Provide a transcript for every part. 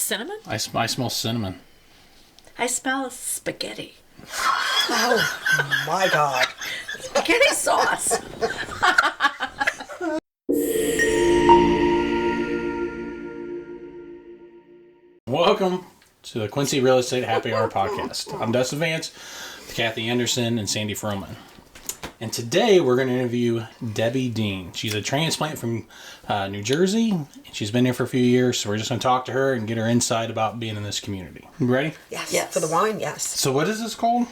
Cinnamon? I smell cinnamon. I smell spaghetti. Oh my God. Spaghetti sauce. Welcome to the Quincy Real Estate Happy Hour Podcast. I'm Dustin Vance, Kathy Anderson, and Sandy Froman. And today we're going to interview Debbie Dean. She's a transplant from New Jersey. And she's been here for a few years, so we're just going to talk to her and get her insight about being in this community. You ready? Yes. For the wine, yes. So what is this called?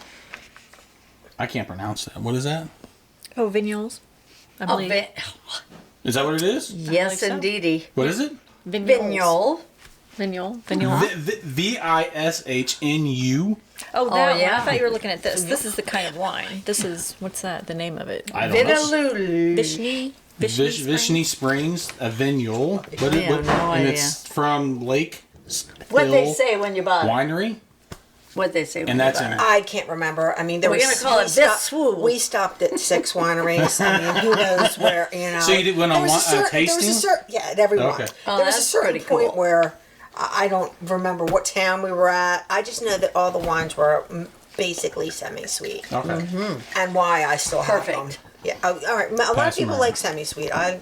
I can't pronounce that. What is that? Oh, vignoles. I Oh, believe. Is that what it is? yes, so. indeedy. What is it? Vignole. Vignole. V-I-S-H-N-U. Oh, that one. yeah. I thought you were looking at this. This is the kind of wine. This is, what's that? The name of it? I don't know. Vitalulu. Vishny Springs, a vignole. What, I have no and idea. it's from Lake What'd they Hill say when you bought it? Winery. What'd they say when And you that's bought in it? I can't rember. I mean, there We're was. gonna call it Viswoo. We stopped at 6 wineries. I mean, who knows where, you know. So you went on There was a certain- tasting? There was a certain, yeah, at every one. Okay. Oh, There was a that's certain pretty point cool. where I don't remember what town we were at. I just know that all the wines were basically semi-sweet. Okay. And why I still have Perfect. them. Yeah. Oh, all right. A lot of Pass 'em people around. like semi-sweet. I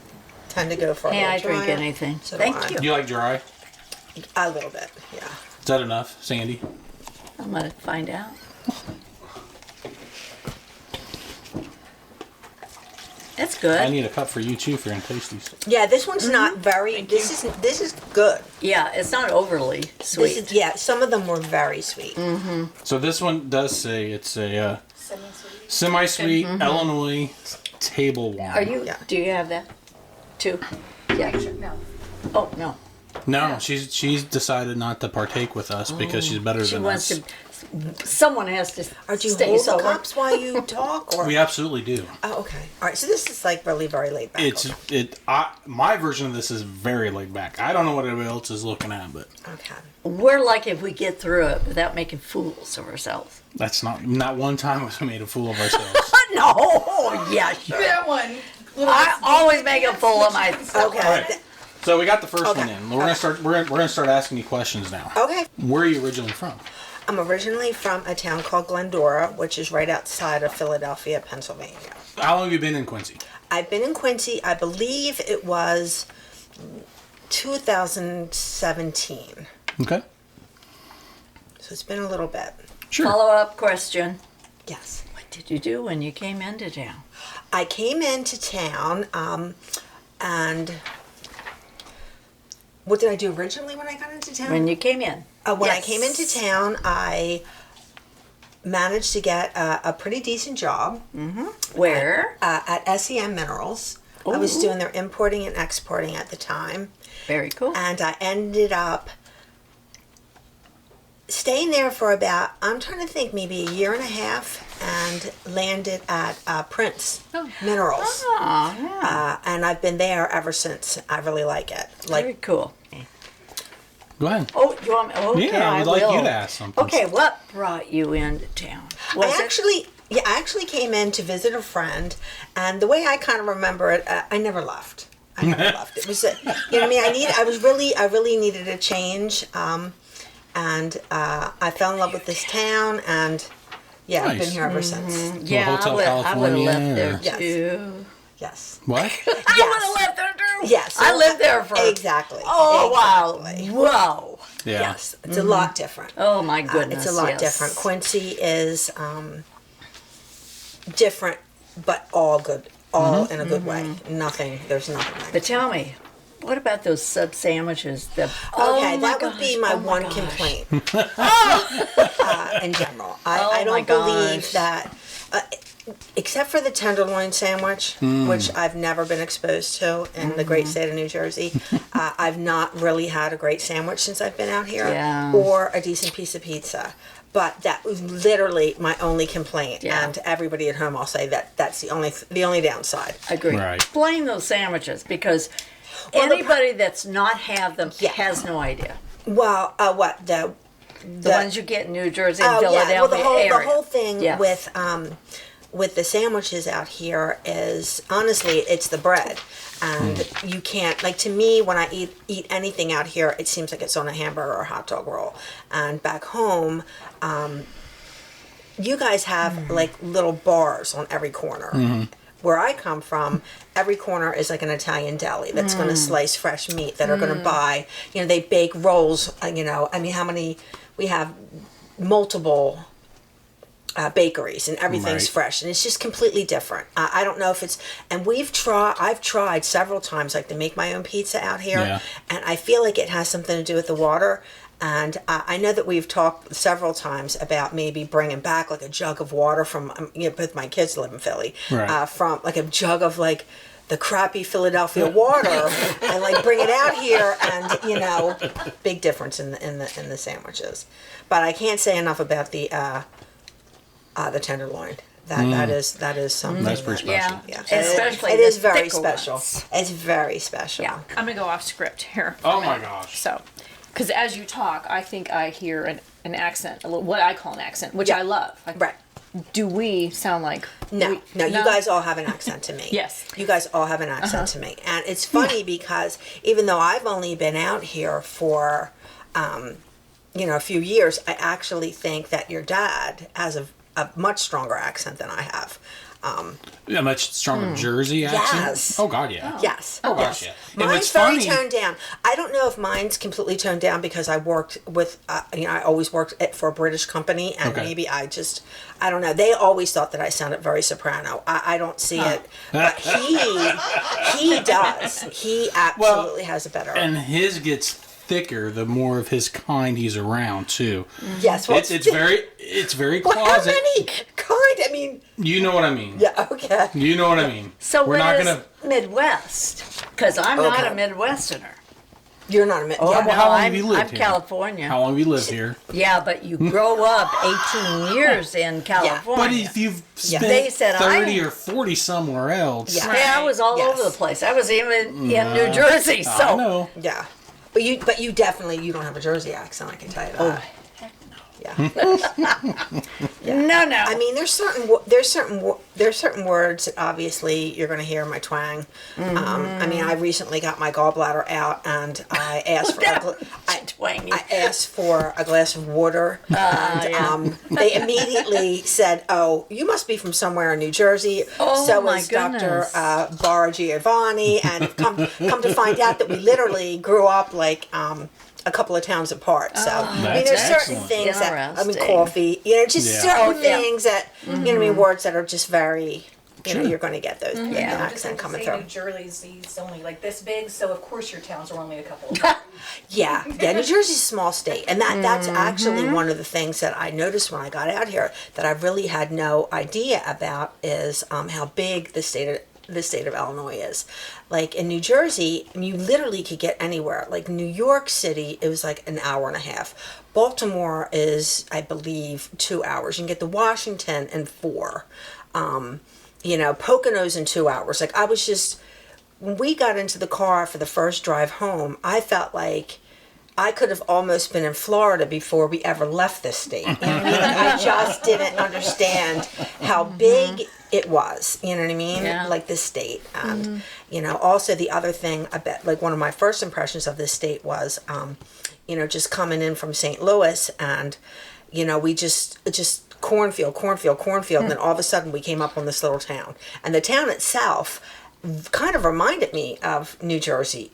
tend to go for a Hey, little I drink drier. anything. So do Thank I. you. You like dry? A little bit, yeah. Is that enough, Sandy? I'm gonna find out. That's I good. need a cup for you too if you're gonna taste these. Yeah, this one's not very. This is good. Yeah, it's not overly This sweet. is, yeah, some of them were very sweet. So this one does say it's a semi-sweet Illinois table wine. Are you? Yeah. Do you have that? Too? Yeah. No. Oh no. No, she's decided not to partake with us because she's better She than wants us. to. Someone has to Or do you stay hold the sober. cups while you talk? Or We absolutely do. oh, okay. All right. So this is like really very laid back. My version of this is very laid back. I don't know what everybody else is looking at, but Okay. We're like if we get through it without making fools of ourselves. that's not one time we've made a fool of ourselves. No. Yeah. Sure. That one. I always make a fool of myself. Okay. All right. So we got the first Okay. one in. We're gonna start. We're gonna start asking you questions now. Okay. Where are you originally from? I'm originally from a town called Glendora, which is right outside of Philadelphia, Pennsylvania. How long have you been in Quincy? I've been in Quincy. I believe it was 2017. Okay. So it's been a little bit. Sure. Follow-up question. Yes. What did you do when you came into town? I came into town, and what did I do originally when I got into town? When you came in. When I Yes. came into town, I managed to get a pretty decent job Where? at SEM Minerals. I was Ooh. doing their importing and exporting at the time, Very cool. and I ended up staying there for about, I'm trying to think, maybe a year and a half, and landed at Prince Minerals. Oh, yeah. And I've been there ever since. I really like it. Very Like, cool. Go ahead. Oh, you want me? Okay, Yeah, I would like will. you to ask something. Okay, what brought you into town? I actually came in to visit a friend, and the way I kind of remember it, I never left. I never left. It was, you know what I mean. I really needed a change, and I fell in love with this town, and yeah, I've been Nice. here ever since. Yeah, Hotel I would have California, left there or- Yes. too. Yes. What? I would have left there too. Yes. I lived there for. exactly. Oh Exactly. wow! Whoa! Yeah. Yes, it's a lot different. Oh my goodness! It's a lot yes. different. Quincy is different, but all good, all in a good way. There's nothing like But tell me, what about those sub sandwiches? Okay, that would be my one complaint in general. I my don't believe gosh. that, except for the tenderloin sandwich, which I've never been exposed to in the great state of New Jersey. I've not really had a great sandwich since I've been out here, Yeah. or a decent piece of pizza. But that was literally my only complaint, Yeah. and to everybody at home, I'll say that that's the only downside. Agree. Right. Explain those sandwiches because Well, the anybody that's not have them Yeah. has no idea. Well, what The ones you get in New Jersey and Oh Philadelphia yeah, well the area. whole thing Yeah. with with the sandwiches out here is honestly it's the bread, and you can't, like, to me when I eat anything out here it seems like it's on a hamburger or a hot dog roll. And back home, you guys have like little bars on every corner. Where I come from, every corner is like an Italian deli that's going to slice fresh meat, that are going to buy, they bake rolls, I mean, how many, we have multiple bakeries, and everything's fresh, and it's just completely different. I don't know if it's, and I've tried several times, like, to make my own pizza out here, and I feel like it has something to do with the water. And I know that we've talked several times about maybe bringing back like a jug of water from, both my kids live in Philly, from like a jug of like the crappy Philadelphia water, and like bring it out here, and big difference in the sandwiches. But I can't say enough about the tenderloin. That is something. That's pretty special. Yeah, Especially it is very special. Ones. It's very special. Yeah, I'm gonna go off script here. Oh my gosh. So, because as you talk, I think I hear an accent, what I call an accent, which I love. Right. Do we sound like? No, you guys all have an accent to me. Yes. You guys all have an accent to me. And it's funny because even though I've only been out here for, a few years, I actually think that your dad has a much stronger accent than I have. A much stronger Jersey accent? Yes. Oh, God, yeah. Yes. Oh, gosh, yes. yeah. And Mine's what's very funny- toned down. I don't know if mine's completely toned down because I worked with, I always worked for a British company, and maybe I don't know. They always thought that I sounded very soprano. I don't see it, but he does. He absolutely has a better. And his gets thicker the more of his kind he's around too. Yes, well, it's very well, how closet. many kind? I mean, You know what I mean. yeah, okay. You know what I mean. So we're not what is gonna. Midwest? Because I'm not Okay. a Midwesterner. You're not a Oh, yeah. no, how long have I'm, you lived I'm here? California. How long have you lived here? Yeah, but you grow up 18 years in California. But if you've spent They said 30 or 40 somewhere else, Yeah. Yeah, I was all Yes. over the place. I was even in New Jersey. So I know. Yeah. But you definitely, you don't have a Jersey accent, I can tell you that. Yeah. no. I mean, there's certain words that obviously you're going to hear in my twang. I mean, I recently got my gallbladder out, and I asked for I asked for a glass of water, and they immediately said, "Oh, you must be from somewhere in New Jersey." Oh, so my is Dr. goodness. Bar Giovanni, and come to find out that we literally grew up like. A couple of towns apart. So I mean, That's there's certain excellent. things that Interesting. coffee. Just Yeah. certain yeah. things that words that are just very. You're going to get those the Yeah. accent coming say through. New Jersey's only like this big, so of course your towns are only a couple. Yeah. New Jersey's a small state, and that's actually one of the things that I noticed when I got out here that I really had no idea about is how big the state of Illinois is. Like in New Jersey, you literally could get anywhere. Like New York City, it was like an hour and a half. Baltimore is, I believe, 2 hours. You can get to Washington in 4. Pocono's in 2 hours. Like when we got into the car for the first drive home, I felt like I could have almost been in Florida before we ever left this state. You know what I mean? Like, I just didn't understand how big it was. You know what I mean? Yeah. Like this state. And, also the other thing, I bet, like one of my first impressions of this state was, just coming in from St. Louis and, we just cornfield. And then all of a sudden we came up on this little town. And the town itself kind of reminded me of New Jersey.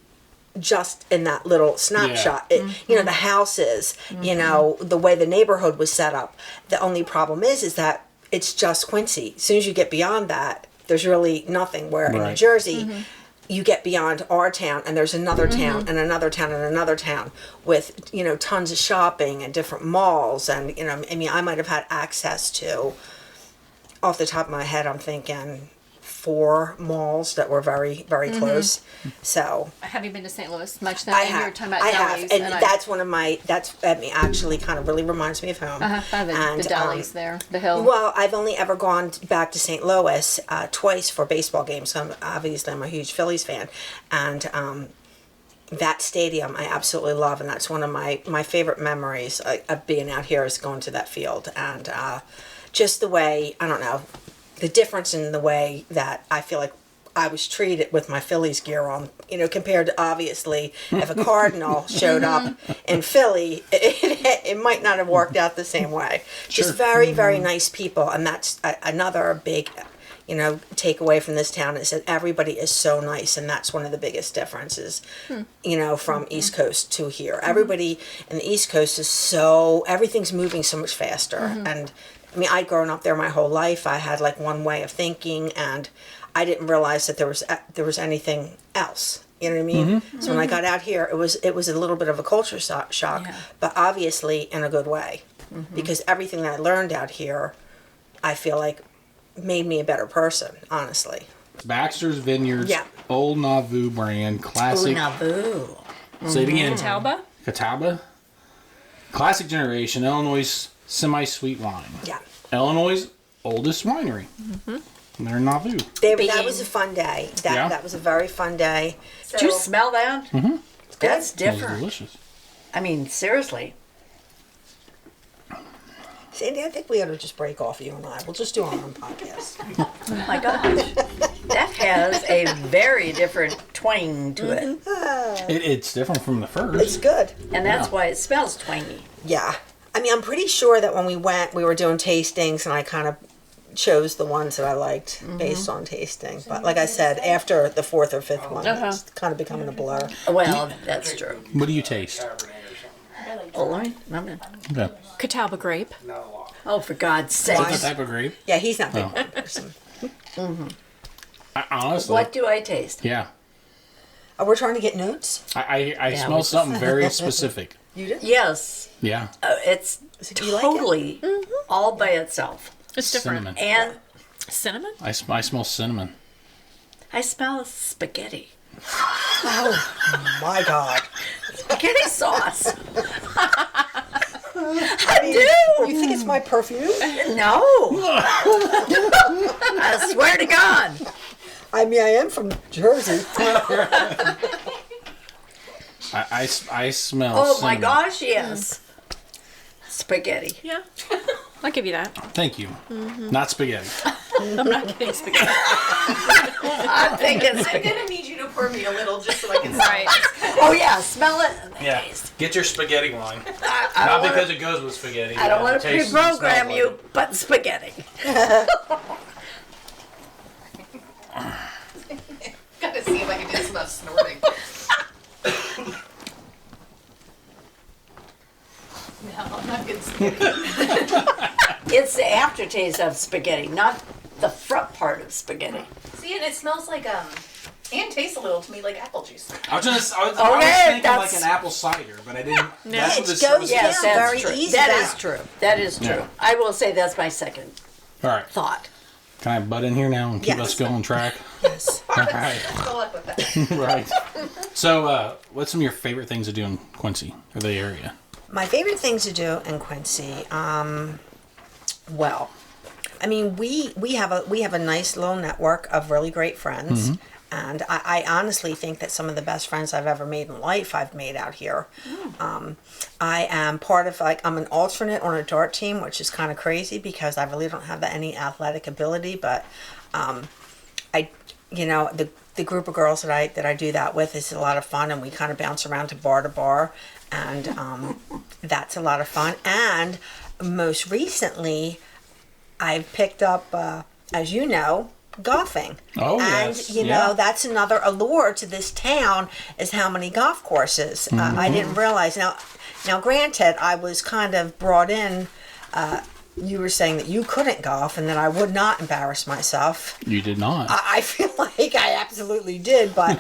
Just in that little snapshot, the houses, the way the neighborhood was set up. The only problem is that it's just Quincy. As soon as you get beyond that, there's really nothing. Where in New Jersey, you get beyond our town, and there's another town, and another town, and another town with tons of shopping and different malls, and I might have had access to, off the top of my head, I'm thinking 4 malls that were very, very close. So Have you been to St. Louis much? Then I You were have, talking about I have, delis, and I- that's one of my. Actually kind of really reminds me of home. kind of the delis there, the hill. Well, I've only ever gone back to St. Louis twice for baseball games. So I'm a huge Phillies fan, and that stadium I absolutely love, and that's one of my favorite memories of being out here is going to that field, and just the way, I don't know, the difference in the way that I feel like I was treated with my Phillies gear on, compared to, obviously, if a Cardinal showed up in Philly, it might not have worked out the same way. Just very, very nice people, and that's another big, takeaway from this town, is that everybody is so nice, and that's one of the biggest differences, from East Coast to here. Everybody in the East Coast is everything's moving so much faster, and I mean, I'd grown up there my whole life. I had like one way of thinking, and I didn't realize that there was anything else. You know what I mean? So when I got out here, it was a little bit of a culture shock, but obviously in a good way, because everything that I learned out here, I feel like made me a better person. Honestly. Baxter's Vineyards, Old Nauvoo brand, classic. Nauvoo. Say it again. Catawba? Classic generation, Illinois semi-sweet wine. Yeah. Illinois' oldest winery. And they're in Nauvoo. That was a fun day. That was a very fun day. Did you smell that? Mm-hmm. That's It was different. delicious. I mean, seriously. Sandy, I think we ought to just break off, you and I. We'll just do our own podcast. Oh my gosh. That has a very different twang to it. It's different from the first. It's good. And that's why it smells twangy. Yeah. I mean, I'm pretty sure that when we went, we were doing tastings, and I kind of chose the ones that I liked based on tasting. But like I said, after the fourth or fifth one, it's kind of becoming a blur. Well, that's true. What do you taste? Oh, let me. Okay. Catawba grape. Oh, for God's sake. What's the type of grape? Yeah, he's not a big wine person. Honestly. What do I taste? Yeah. Oh, we're trying to get notes? I smell something very specific. You do? Yes. Yeah. It's Do you like it? totally all by itself. It's different. Cinnamon. And Cinnamon? I smell cinnamon. I smell spaghetti. Oh, my God. Spaghetti sauce. I do. You think it's my perfume? No. I swear to God. I mean, I am from Jersey. I smell Oh cinnamon. my gosh, yes. Spaghetti. Yeah. I'll give you that. Thank you. Not spaghetti. I'm not getting spaghetti. I'm thinking I'm spaghetti. gonna need you to pour me a little just so I can Right. Oh yeah, smell it. and Yeah. taste. Get your spaghetti wine. I Not don't because wanna, it goes with spaghetti. I don't want to It tastes and smells pre-program like you, it. but spaghetti. gotta see if I can do some of snorting. No, I'm not good spaghetti. It's the aftertaste of spaghetti, not the front part of spaghetti. See, and it smells like and tastes a little to me like apple juice. I was Okay, thinking that's- like an apple cider, but I didn't. That's what it this goes yeah. Yes, Yeah, that's very true. easy That to- is true. That is true. Yeah. I will say that's my second All right. thought. Can I butt in here now and keep Yes. us going track? Yes. All right. Good luck with that. Right. So, what's some of your favorite things to do in Quincy or the area? My favorite things to do in Quincy, well, I mean, we have a nice little network of really great friends, and I honestly think that some of the best friends I've ever made in life I've made out here. I am part of I'm an alternate on a dart team, which is kind of crazy because I really don't have any athletic ability, but the group of girls that I do that with is a lot of fun, and we kind of bounce around to bar, and that's a lot of fun. And most recently, I've picked up, as you know, golfing. Oh, and yes. you Yeah. know, that's another allure to this town, is how many golf courses. I didn't realize. Now granted, I was kind of brought in. You were saying that you couldn't golf and that I would not embarrass myself. You did not. I feel like I absolutely did, but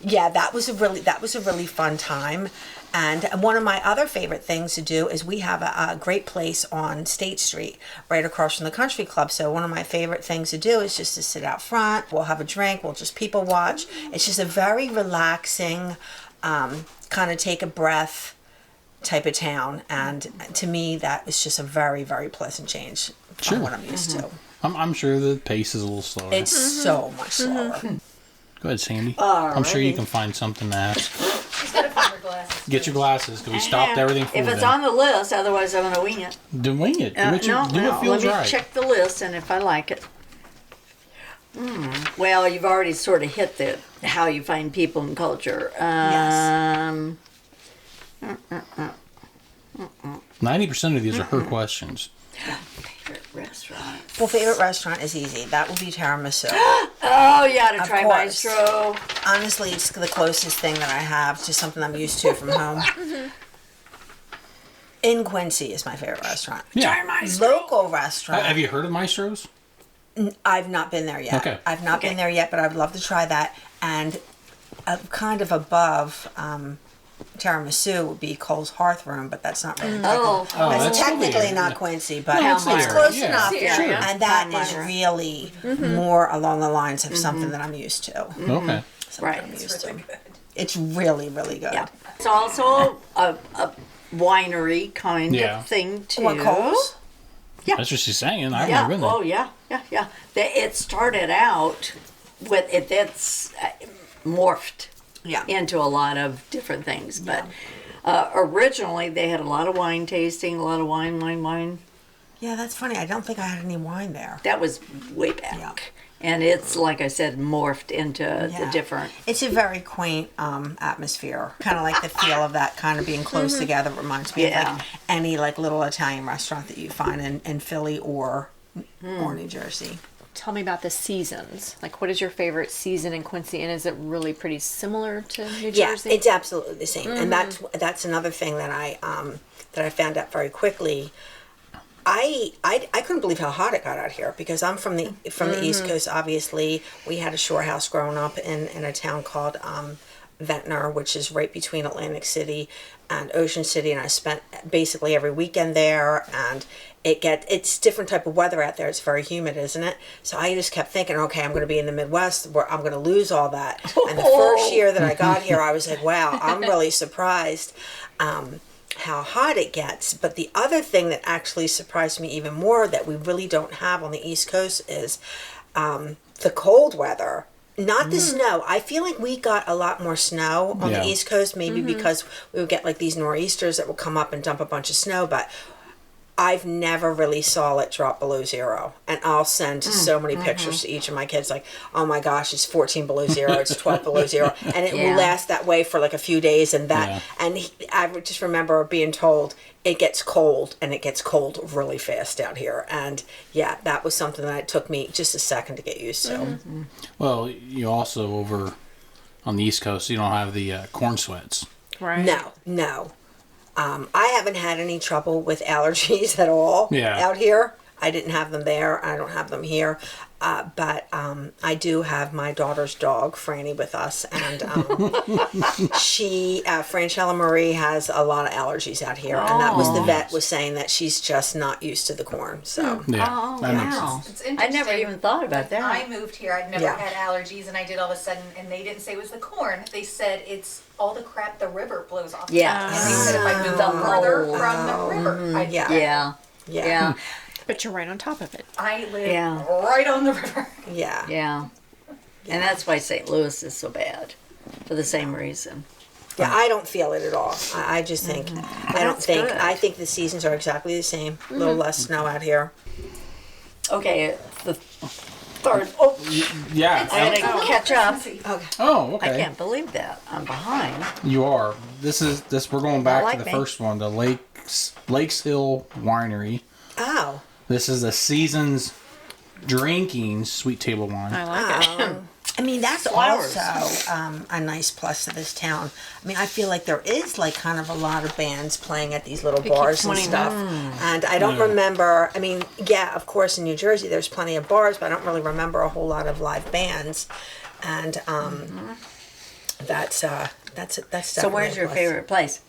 yeah, that was a really fun time. And one of my other favorite things to do is we have a great place on State Street, right across from the country club. So one of my favorite things to do is just to sit out front. We'll have a drink. We'll just people watch. It's just a very relaxing, kind of take a breath type of town. And to me, that is just a very, very pleasant change from Sure. what I'm used to. I'm sure the pace is a little slower. It's so much slower. Go ahead, Sandy. I'm sure you can find something to ask. She's got to find her your glasses. Get your glasses because we stopped everything for If it's them. on the list, otherwise I'm gonna wing it. Do wing it. Do what Let feels me right. check the list, and if I like it. Well, you've already sort of hit the how you find people and culture. Yes. 90% of these are her questions. Favorite restaurant. Well, favorite restaurant is easy. That would be tiramisu. Oh, you ought to try course. Maestro. Honestly, it's the closest thing that I have to something I'm used to from home. In Quincy is my favorite restaurant. Yeah. Local restaurant. Have you heard of Maestro's? I've not been there yet. Okay. I've not been there yet, but I would love to try that. And kind of above tiramisu would be Cole's Hearth Room, but that's not really. Oh, That's that's technically weird. not Quincy, but No, it's it's there. close Yeah, enough. sure. And that Palm is Myra. really more along the lines of something that I'm used to. Okay. Something Right. I'm It's used Really to. good. It's really, really good. yeah. It's also a winery kind Yeah. of thing too. What, Cole's? That's what she's saying. I've Yeah. never been there. Oh, yeah. It started out with it. It's morphed Yeah. into a lot of different things, but originally they had a lot of wine tasting, a lot of wine. Yeah, that's funny. I don't think I had any wine there. That was way back. Yeah. And it's, like I said, morphed into the Yeah. different. It's a very quaint atmosphere. Kind of like the feel of that kind of being close together. Reminds me of Yeah. like any like little Italian restaurant that you find in Philly or New Jersey. Tell me about the seasons. Like, what is your favorite season in Quincy, and is it really pretty similar to New Yeah, Jersey? it's absolutely the same, and that's another thing that I found out very quickly. I couldn't believe how hot it got out here because I'm from the East Coast. Obviously, we had a shore house growing up in a town called Ventnor, which is right between Atlantic City and Ocean City, and I spent basically every weekend there. And it's different type of weather out there. It's very humid, isn't it? So I just kept thinking, okay, I'm going to be in the Midwest where I'm going to lose all that. And the first year that I got here, I was like, wow, I'm really surprised. How hot it gets. But the other thing that actually surprised me even more that we really don't have on the East Coast is the cold weather. Not the snow. I feel like we got a lot more snow on Yeah. the East Coast, maybe because we would get like these nor'easters that would come up and dump a bunch of snow, but I've never really saw it drop below zero. And I'll send so many pictures to each of my kids like, oh my gosh, it's 14 below zero, it's 12 below zero. And it will last that way for like a few days and that. Yeah. And I would just remember being told it gets cold and it gets cold really fast out here. And yeah, that was something that it took me just a second to get used to. Well, you also over on the East Coast, you don't have the corn sweats. right. No. I haven't had any trouble with allergies at all Yeah. out here. I didn't have them there. I don't have them here. But I do have my daughter's dog, Franny, with us. And Franchella Marie has a lot of allergies out here. And that was the vet was saying that she's just not used to the corn. So, Yeah. that makes sense. Wow. It's I interesting. never even thought about When I that. moved here, I'd never Yeah. had allergies, and I did all of a sudden, and they didn't say it was the corn. They said it's all the crap the river blows off. Yeah. And they said if I moved further from the river, I'd yeah. Yeah. yeah. Yeah. But you're right on top of it. I live Yeah. right on the river. Yeah. Yeah. And that's why St. Louis is so bad for the same reason. Yeah, I don't feel it at all. I just think, That's good. I think the seasons are exactly the same. A little less snow out here. Okay, the third. Oh, Yeah. I gotta catch up. Oh, I okay. can't believe that. I'm behind. You are. This. We're going back like to the me. first one, the Lakes Hill Winery. Oh. This is the season's drinking sweet table wine. I like it. I mean, that's Flowers. also a nice plus to this town. I mean, I feel like there is like kind of a lot of bands playing at these little bars and stuff. And I don't remember, I mean, yeah, of course in New Jersey there's plenty of bars, but I don't really remember a whole lot of live bands. And that's definitely So where's a your plus. favorite place?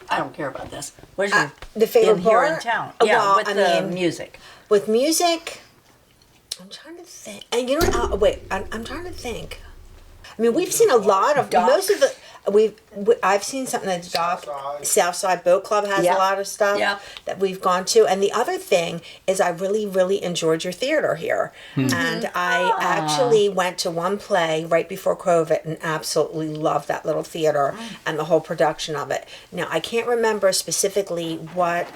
I don't care about this. Where's your the favorite in here bar? in town? Oh, Yeah, well, with I the mean- music. With music, I'm trying to think. And you know what? Wait, I'm trying to think. I mean, we've seen a lot of most of the. I've seen something that Southside. Southside Boat Club has Yeah. a lot of stuff Yeah. that we've gone to. And the other thing is I really, really enjoyed your theater here. And I actually went to one play right before COVID and absolutely loved that little theater and the whole production of it. Now, I can't remember specifically what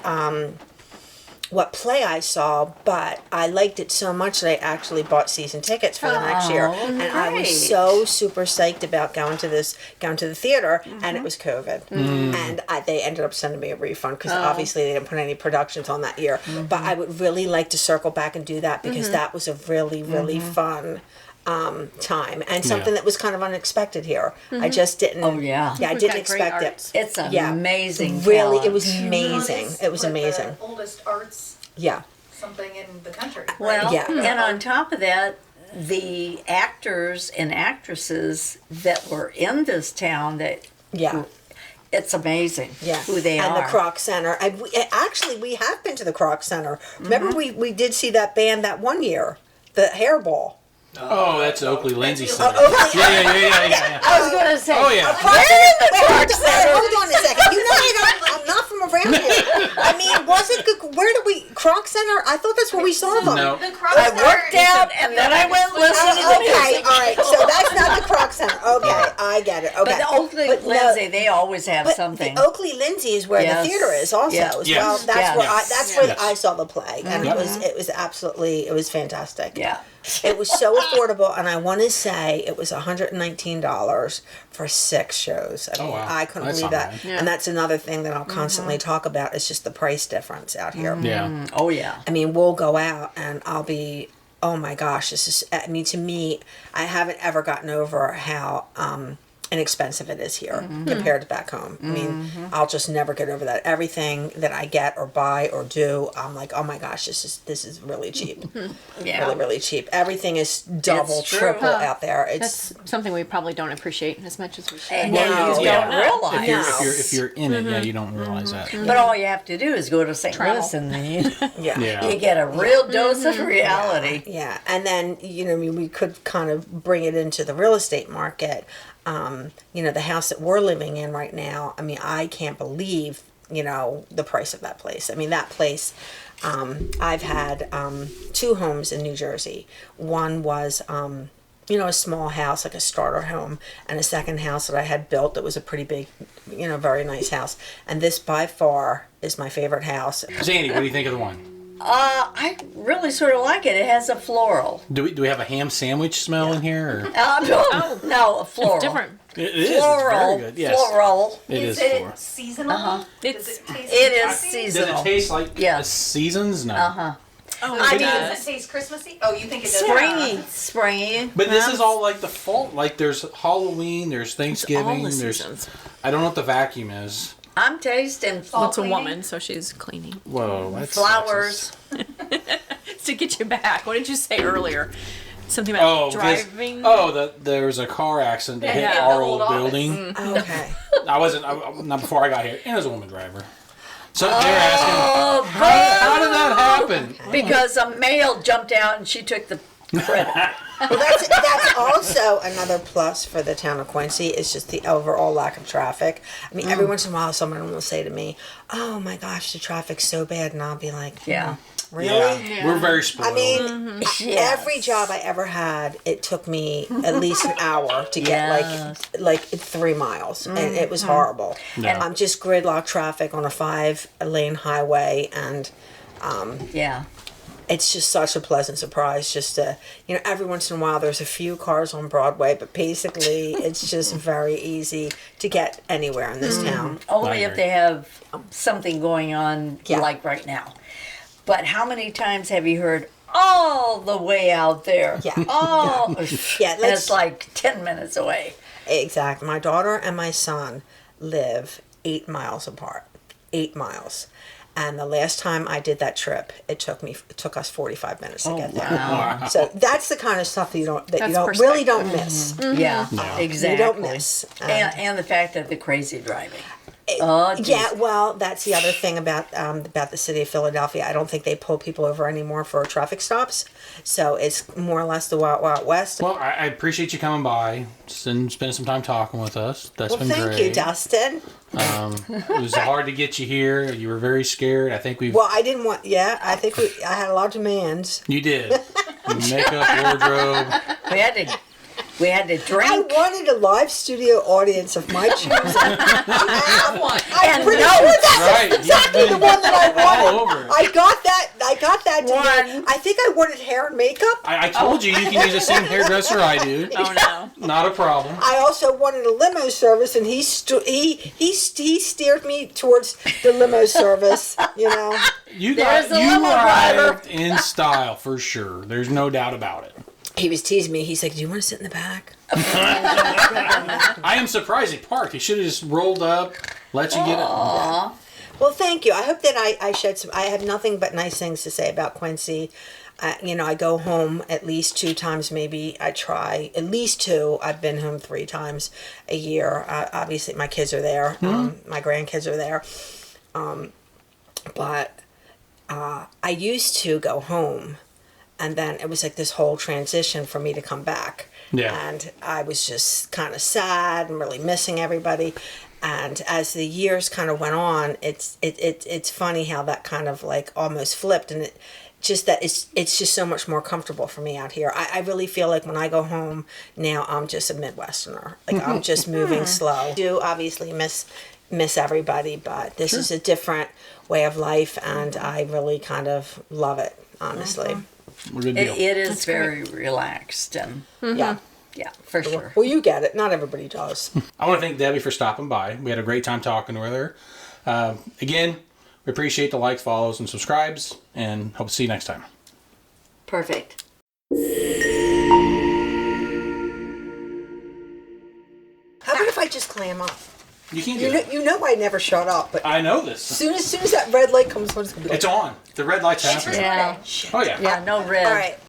play I saw, but I liked it so much that I actually bought season tickets for the next year. And I great. was so super psyched about going to the theater, and it was COVID. And they ended up sending me a refund because obviously they didn't put any productions on that year. But I would really like to circle back and do that because that was a really, really fun time and something that was kind of unexpected here. I just didn't. Oh, yeah. Yeah, I We've didn't got great expect arts. it. It's Yeah. amazing. Really, it talent. was amazing. It was We're amazing. The oldest arts Yeah. something in the country. Well, Yeah. and on top of that, the actors and actresses that were in this town Yeah. it's amazing Yeah, who they and are. the Croc Center. Actually, we have been to the Croc Center. Remember, we did see that band that one year, the Hairball. Oh, that's Oakley Lindsay Center. Oakley- Yeah. I was going to say, Oh, yeah. Hold on a second. You know, I'm not from around here. I mean, was it good? Where did we? Croc Center? I thought that's where we saw them. No. The Croc I Center worked is out a- and then I went listen to the Okay, music. all right. So that's not the Croc Center. Okay, I get it. Okay, But the Oakley But no, Lindsay, they always have But something. the Oakley Lindsay is where Yes. the theater is also Yes. as Yes. well. That's Yes. where Yes. I saw the play, and it was absolutely fantastic. Yeah. It was so affordable, and I want to say it was $119 for 6 shows. I mean, wow. I couldn't That's believe not that. bad. Yeah. And that's another thing that I'll constantly talk about is just the price difference out here. Yeah. Oh, yeah. I mean, we'll go out and I'll be, oh my gosh, this is, I mean, to me, I haven't ever gotten over how inexpensive it is here compared to back home. I mean, I'll just never get over that. Everything that I get or buy or do, I'm like, oh my gosh, this is really cheap. Yeah. Really, really cheap. Everything is double, It's true. triple out there. It's That's something we probably don't appreciate as much as we should. And No, you yeah. don't realize. If you're in it, yeah, you don't realize that. But all you have to do is go to St. Travel. Louis and then yeah. Yeah. you get a real dose of reality. Yeah, and then I mean, we could kind of bring it into the real estate market. The house that we're living in right now. I mean, I can't believe the price of that place. I mean, that place. I've had 2 homes in New Jersey. One was a small house, like a starter home, and a second house that I had built that was a pretty big, very nice house. And this by far is my favorite house. Sandy, what do you think of the one? I really sort of like it. It has a floral. Do we have a ham sandwich smell in here? Or? No, a floral. It's different. It is. Floral. It's very good. Yes. Floral. It Is is it floral. seasonal? It's- Does it taste It is Christmassy? seasonal. Does it taste like Yes. seasons? No. Oh, I mean, Does it taste Christmassy? Oh, you think it does? Springy. Springy. But this is all like the fall. Like there's Halloween, there's Thanksgiving, the there's. seasons. I don't know what the vacuum is. I'm tasting Well, it's a cleaning? woman, so she's cleaning. Whoa, that's flowers. It's to get you back. What did you say earlier? Something about driving? There's a car accident that hit Yeah. our The old old building. Okay. Not before I got here. And it was a woman driver. So they're asking, how did that happen? Because a male jumped out and she took the credit. Well, that's also another plus for the town of Quincy. It's just the overall lack of traffic. I mean, every once in a while, someone will say to me, "Oh my gosh, the traffic's so bad," and I'll be like, Yeah. really?" Yeah, we're very spoiled. I mean, Yes. every job I ever had, it took me at least an hour to get like 3 miles, and it was horrible. Yeah. And just gridlock traffic on a 5-lane highway, and Yeah. it's just such a pleasant surprise. Just to every once in a while, there's a few cars on Broadway, but basically, it's just very easy to get anywhere in this town. Only I if agree. they have something going on Yeah. like right now. But how many times have you heard all the way out there? Yeah. Oh, Yeah, and let's- it's like 10 minutes away. Exactly. My daughter and my son live 8 miles apart. 8 miles. And the last time I did that trip, it took us 45 minutes to get there. Wow. So that's the kind of stuff that you That's really don't miss. Yeah, exactly. You don't miss. And the fact that the crazy driving. Oh, geez. Yeah, well, that's the other thing about the city of Philadelphia. I don't think they pull people over anymore for traffic stops. So it's more or less the Wild Wild West. Well, I appreciate you coming by and spending some time talking with us. That's Well, been thank great. you, Dustin. It was hard to get you here. You were very scared. I think we've. Well, I didn't want. Yeah, I think I had a lot of demands. You did. Makeup, wardrobe. We had to I drink. wanted a live studio audience of my choosing. I'm And pretty no. sure that's Right, you've exactly the been one that I all wanted. over it. I got that. One. I think I wanted hair and makeup. I told you you can use the same hairdresser I do. Oh no. Not a problem. I also wanted a limo service, and he steered me towards the limo service. You know. You There's got the you limo driver. arrived in style for sure. There's no doubt about it. He was teasing me. He's like, "Do you want to sit in the back?" I am surprised he parked. He should have just rolled up, let you get it. Well, thank you. I hope that I shed some. I have nothing but nice things to say about Quincy. I go home at least 2 times, maybe. I try at least 2. I've been home 3 times a year. Obviously, my kids are there. My grandkids are there. But I used to go home, and then it was like this whole transition for me to come back. Yeah. And I was just kind of sad and really missing everybody. And as the years kind of went on, it's funny how that kind of like almost flipped, and it's just so much more comfortable for me out here. I really feel like when I go home now, I'm just a Midwesterner. Like I'm just moving slow. I do obviously miss everybody, but this is a different way of life, and I really kind of love it, honestly. We're good deal. It is very relaxed and Yeah. yeah, for sure. Well, you get it. Not everybody does. I want to thank Debbie for stopping by. We had a great time talking with her. Again, we appreciate the likes, follows, and subscribes, and hope to see you next time. Perfect. How about if I just clam up? You can do it. You know I never shut up, but I know this. as soon as that red light comes on, it's gonna be like, It's on. The red light's happening. Yeah. Oh, yeah. Yeah, no red. all right.